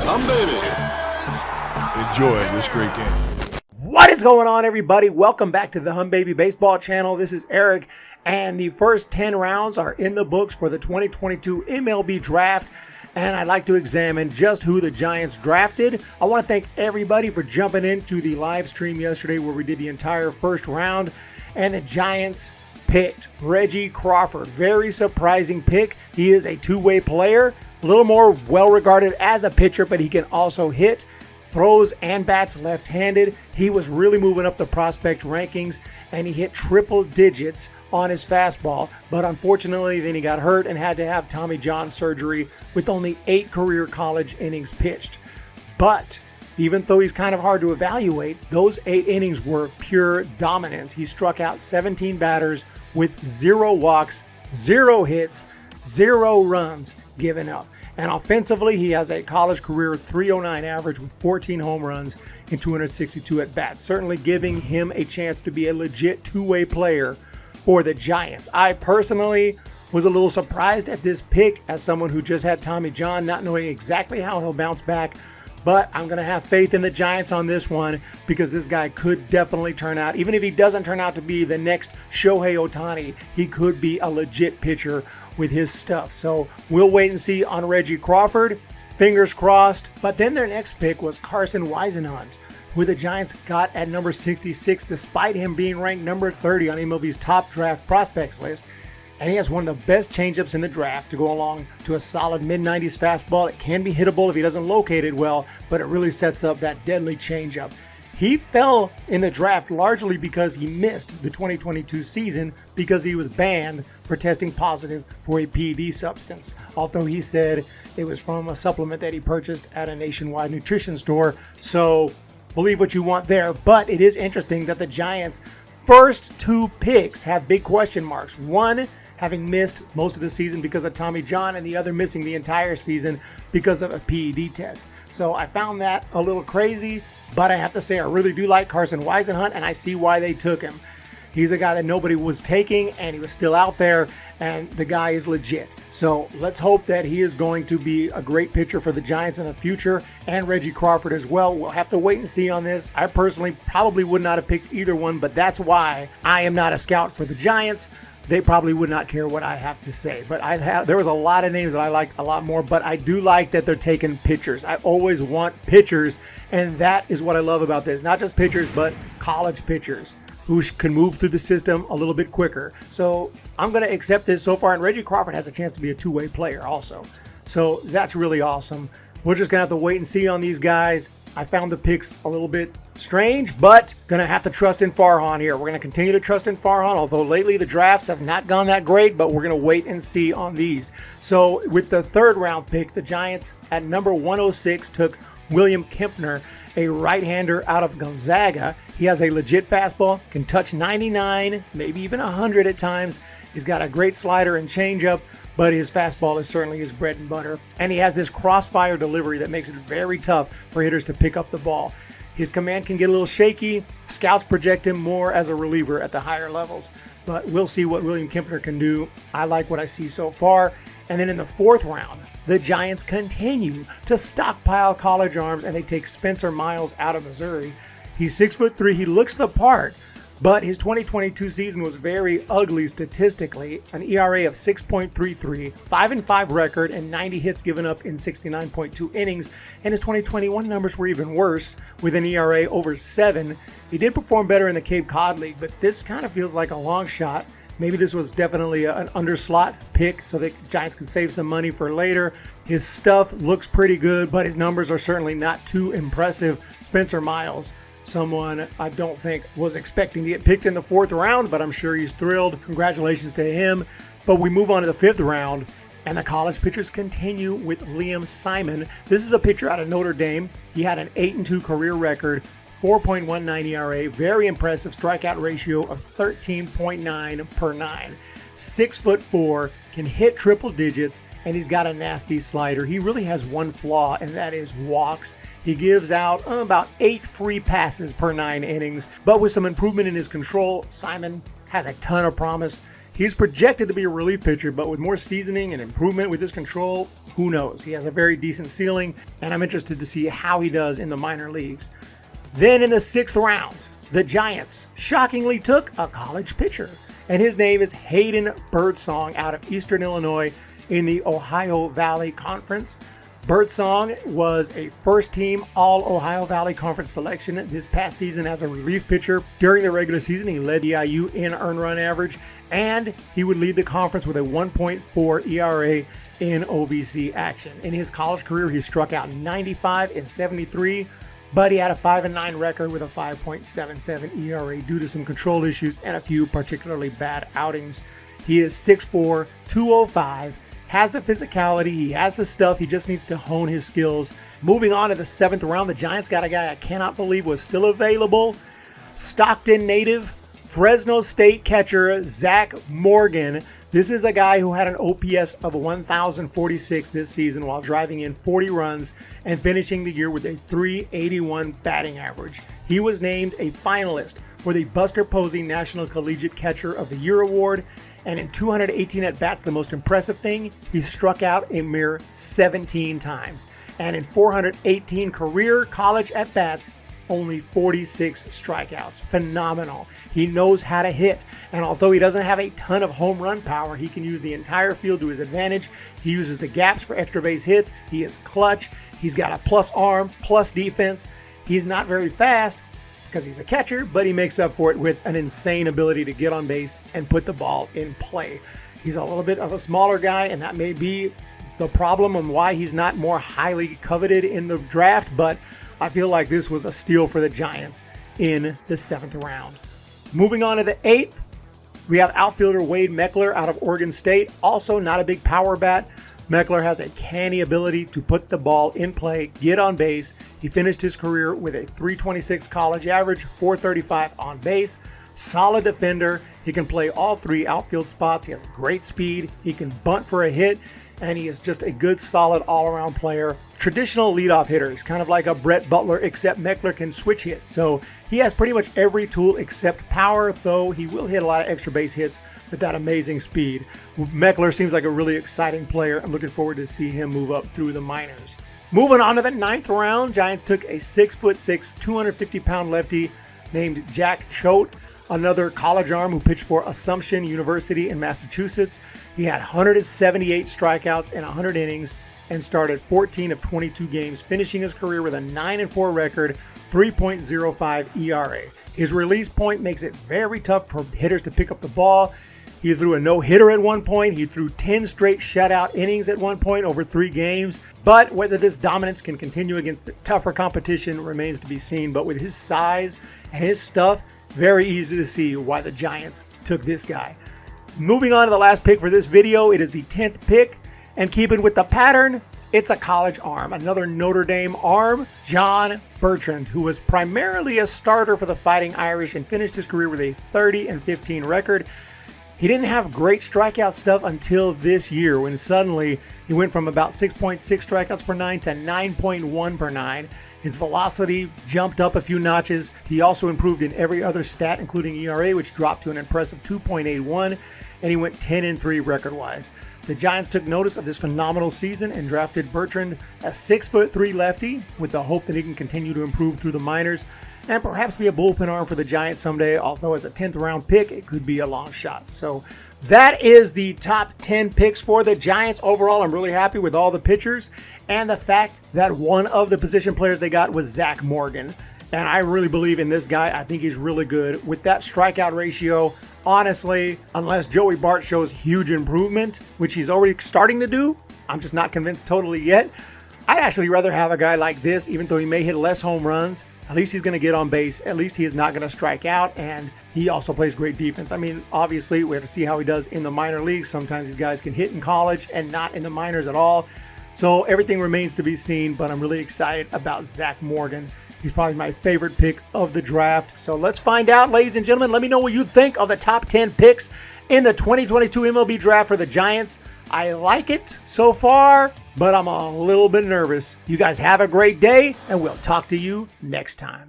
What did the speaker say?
Baby. Enjoy this great game. What is going on, everybody? Welcome back to the Baby Baseball channel. This is Eric, and the first 10 rounds are in the books for the 2022 MLB draft, and I'd like to examine just who the Giants drafted. I want to thank everybody for jumping into the live stream yesterday where we did the entire first round, and the Giants picked Reggie Crawford. Very surprising pick. He is a two-way player, a little more well-regarded as a pitcher, but he can also hit, throws, and bats left-handed. He was really moving up the prospect rankings, and he hit triple digits on his fastball. But unfortunately, then he got hurt and had to have Tommy John surgery with only 8 career college innings pitched. But even though he's kind of hard to evaluate, those 8 innings were pure dominance. He struck out 17 batters with 0 walks, 0 hits, 0 runs given up. And offensively, he has a college career .309 average with 14 home runs and 262 at-bats, certainly giving him a chance to be a legit two-way player for the Giants. I personally was a little surprised at this pick as someone who just had Tommy John, not knowing exactly how he'll bounce back. But I'm going to have faith in the Giants on this one because this guy could definitely turn out, even if he doesn't turn out to be the next Shohei Ohtani, he could be a legit pitcher with his stuff. So we'll wait and see on Reggie Crawford. Fingers crossed. But then their next pick was Carson Whisenhunt, who the Giants got at number 66 despite him being ranked number 30 on MLB's top draft prospects list. And he has one of the best changeups in the draft to go along to a solid mid-90s fastball. It can be hittable if he doesn't locate it well, but it really sets up that deadly changeup. He fell in the draft largely because he missed the 2022 season because he was banned for testing positive for a PED substance. Although he said it was from a supplement that he purchased at a nationwide nutrition store. So believe what you want there. But it is interesting that the Giants' first 2 picks have big question marks. One having missed most of the season because of Tommy John, and the other missing the entire season because of a PED test. So I found that a little crazy, but I have to say I really do like Carson Whisenhunt, and I see why they took him. He's a guy that nobody was taking, and he was still out there, and the guy is legit. So let's hope that he is going to be a great pitcher for the Giants in the future, and Reggie Crawford as well. We'll have to wait and see on this. I personally probably would not have picked either one, but that's why I am not a scout for the Giants. They probably would not care what I have to say. But there was a lot of names that I liked a lot more, but I do like that they're taking pitchers. I always want pitchers, and that is what I love about this. Not just pitchers, but college pitchers who can move through the system a little bit quicker. So I'm going to accept this so far, and Reggie Crawford has a chance to be a two-way player also. So that's really awesome. We're just going to have to wait and see on these guys. I found the picks a little bit strange, but going to have to trust in Farhan here. We're going to continue to trust in Farhan, although lately the drafts have not gone that great, but we're going to wait and see on these. So with the 3rd round pick, the Giants at number 106 took William Kempner, a right-hander out of Gonzaga. He has a legit fastball, can touch 99, maybe even 100 at times. He's got a great slider and changeup, but his fastball is certainly his bread and butter. And he has this crossfire delivery that makes it very tough for hitters to pick up the ball. His command can get a little shaky. Scouts project him more as a reliever at the higher levels. But we'll see what William Kempner can do. I like what I see so far. And then in the 4th round, the Giants continue to stockpile college arms, and they take Spencer Miles out of Missouri. He's 6'3". He looks the part. But his 2022 season was very ugly statistically. An ERA of 6.33, 5-5 record, and 90 hits given up in 69.2 innings. And his 2021 numbers were even worse with an ERA over 7. He did perform better in the Cape Cod League, but this kind of feels like a long shot. Maybe this was definitely an underslot pick so the Giants could save some money for later. His stuff looks pretty good, but his numbers are certainly not too impressive. Spencer Miles, someone I don't think was expecting to get picked in the 4th round, but I'm sure he's thrilled. Congratulations to him. But we move on to the 5th round, and the college pitchers continue with Liam Simon. This is a pitcher out of Notre Dame. He had an 8-2 career record, 4.19 ERA, very impressive strikeout ratio of 13.9 per 9. 6'4", can hit triple digits, and he's got a nasty slider. He really has one flaw, and that is walks. He gives out about 8 free passes per 9 innings, but with some improvement in his control, Simon has a ton of promise. He's projected to be a relief pitcher, but with more seasoning and improvement with his control, who knows? He has a very decent ceiling, and I'm interested to see how he does in the minor leagues. Then in the 6th round, the Giants shockingly took a college pitcher, and his name is Hayden Song out of Eastern Illinois in the Ohio Valley Conference. Song was a first-team All-Ohio Valley Conference selection this past season as a relief pitcher. During the regular season, he led the IU in earned run average, and he would lead the conference with a 1.4 ERA in OVC action. In his college career, he struck out 95 in 73, but he had a 5-9 record with a 5.77 ERA due to some control issues and a few particularly bad outings. He is 6'4", 205, has the physicality, he has the stuff, he just needs to hone his skills. Moving on to the 7th round, the Giants got a guy I cannot believe was still available. Stockton native, Fresno State catcher Zach Morgan. This is a guy who had an OPS of 1,046 this season while driving in 40 runs and finishing the year with a .381 batting average. He was named a finalist for the Buster Posey National Collegiate Catcher of the Year Award, and in 218 at-bats, the most impressive thing, he struck out a mere 17 times. And in 418 career college at-bats, only 46 strikeouts. Phenomenal. He knows how to hit. And although he doesn't have a ton of home run power, he can use the entire field to his advantage. He uses the gaps for extra base hits. He is clutch. He's got a plus arm, plus defense. He's not very fast because he's a catcher, but he makes up for it with an insane ability to get on base and put the ball in play. He's a little bit of a smaller guy, and that may be the problem and why he's not more highly coveted in the draft, but I feel like this was a steal for the Giants in the 7th round. Moving on to the 8th, we have outfielder Wade Meckler out of Oregon State. Also not a big power bat. Meckler has a canny ability to put the ball in play, get on base. He finished his career with a .326 college average, .435 on base. Solid defender. He can play all 3 outfield spots. He has great speed. He can bunt for a hit. And he is just a good, solid, all-around player. Traditional leadoff hitter. He's kind of like a Brett Butler, except Meckler can switch hits. So he has pretty much every tool except power, though he will hit a lot of extra base hits with that amazing speed. Meckler seems like a really exciting player. I'm looking forward to see him move up through the minors. Moving on to the 9th round, Giants took a 6'6", 250-pound lefty named Jack Choate, another college arm who pitched for Assumption University in Massachusetts. He had 178 strikeouts in 100 innings and started 14 of 22 games, finishing his career with a 9-4 record, 3.05 ERA. His release point makes it very tough for hitters to pick up the ball. He threw a no-hitter at one point. He threw 10 straight shutout innings at one point over 3 games. But whether this dominance can continue against the tougher competition remains to be seen. But with his size and his stuff, very easy to see why the Giants took this guy. Moving on to the last pick for this video, it is the 10th pick. And keeping with the pattern, it's a college arm, another Notre Dame arm, John Bertrand, who was primarily a starter for the Fighting Irish and finished his career with a 30-15 record. He didn't have great strikeout stuff until this year, when suddenly he went from about 6.6 strikeouts per 9 to 9.1 per 9. His velocity jumped up a few notches. He also improved in every other stat, including ERA, which dropped to an impressive 2.81, and he went 10-3 record-wise. The Giants took notice of this phenomenal season and drafted Bertrand, a 6'3" lefty, with the hope that he can continue to improve through the minors and perhaps be a bullpen arm for the Giants someday, although as a 10th round pick, it could be a long shot. So that is the top 10 picks for the Giants. Overall, I'm really happy with all the pitchers and the fact that one of the position players they got was Zach Morgan. And I really believe in this guy. I think he's really good. With that strikeout ratio, honestly, unless Joey Bart shows huge improvement, which he's already starting to do, I'm just not convinced totally yet. I'd actually rather have a guy like this, even though he may hit less home runs. At least he's going to get on base. At least he is not going to strike out. And he also plays great defense. I mean, obviously, we have to see how he does in the minor leagues. Sometimes these guys can hit in college and not in the minors at all. So everything remains to be seen. But I'm really excited about Zach Morgan. He's probably my favorite pick of the draft. So let's find out, ladies and gentlemen. Let me know what you think of the top 10 picks in the 2022 MLB draft for the Giants. I like it so far, but I'm a little bit nervous. You guys have a great day, and we'll talk to you next time.